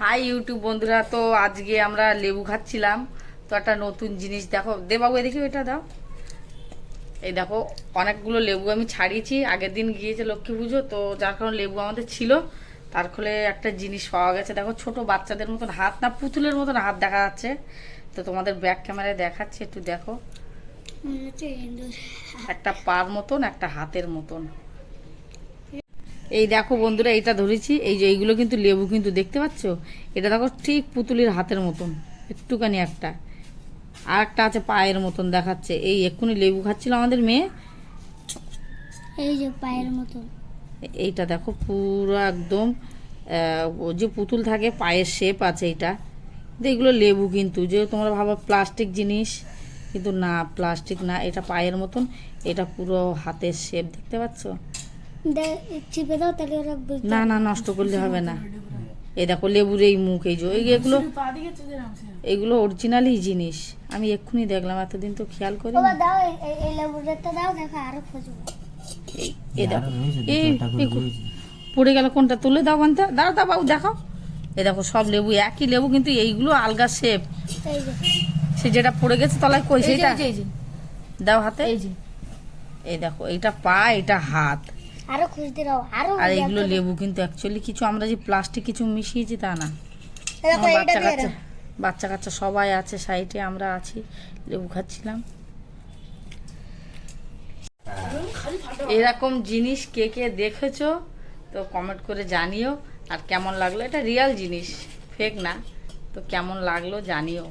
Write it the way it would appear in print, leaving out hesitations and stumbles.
High YouTube বন্ধুরা, তো আজকে আমরা লেবু খাচ্ছিলাম। তো একটা নতুন জিনিস দেখো, দে বাবু এদিকে এটা দাও। এই দেখো, অনেকগুলো লেবু আমি ছাড়িয়েছি। আগের দিন গিয়েছে লক্ষ্মী পুজো, তো যার কারণে লেবু আমাদের ছিল। তার ফলে একটা জিনিস পাওয়া গেছে। দেখো, ছোট বাচ্চাদের মতন হাত, না পুতুলের মতন হাত দেখা যাচ্ছে। তো তোমাদের ব্যাক ক্যামেরায় দেখাচ্ছি, একটু দেখো। একটা পার মতন, একটা হাতের মতন। এই দেখো বন্ধুরা, এটা ধরেছি। এই যে এইগুলো কিন্তু লেবু, কিন্তু দেখতে পাচ্ছ, এটা দেখো ঠিক পুতুলের হাতের মতন, একটুখানি একটা। আর একটা আছে পায়ের মতন দেখাচ্ছে। এই এক্ষুনি লেবু খাচ্ছিল আমাদের মেয়ে। এই যে পায়ের মতন। এইটা দেখো পুরো একদম ও যে পুতুল থাকে পায়ের শেপ আছে এইটা। এগুলো লেবু, কিন্তু যে তোমরা ভাবো প্লাস্টিক জিনিস, কিন্তু না, প্লাস্টিক না, এটা পায়ের মতন। এটা পুরো হাতের শেপ, দেখতে পাচ্ছ? চিপে দাও তাহলে ওরা বুঝতে না না, নষ্ট করলে হবে না। এই দেখো লেবুর এই মুখ, এই যে এগুলো, এগুলো অরিজিনালি জিনিস। আমি এক্ষুনি দেখলাম, এতদিন তো খেয়াল করি। বাবা দাও, এই লেবুটা দাও, দেখো আরো খুঁজবো। এই দেখো, এই পড়ে গেল কোনটা, তুলে দাও বানতে, দাও দাও বাবু, দেখো। এই দেখো সব লেবু একই লেবু, কিন্তু এইগুলো আলগা শেপ। এই যে সে যেটা পড়ে গেছে তলায়, কই সেটা দাও হাতে। এই যে এই দেখো, এইটা পা, এটা হাত। আরো খুঁজতে দাও, আরো। আর এইগুলো লেবু, কিন্তু অ্যাকচুয়ালি কিছু আমরা যে প্লাস্টিক কিছু মিশিয়েছি তা না। দেখো এটা বাচ্চা দিয়ে কাচ্চা, বাচ্চা কাচ্চা সবাই আছে সাইডে, আমরা আছি, লেবু খাচ্ছিলাম। এরকম জিনিস কে কে দেখেছো তো কমেন্ট করে জানিও। আর কেমন লাগলো, এটা রিয়েল জিনিস, ফেক না। তো কেমন লাগলো জানিও।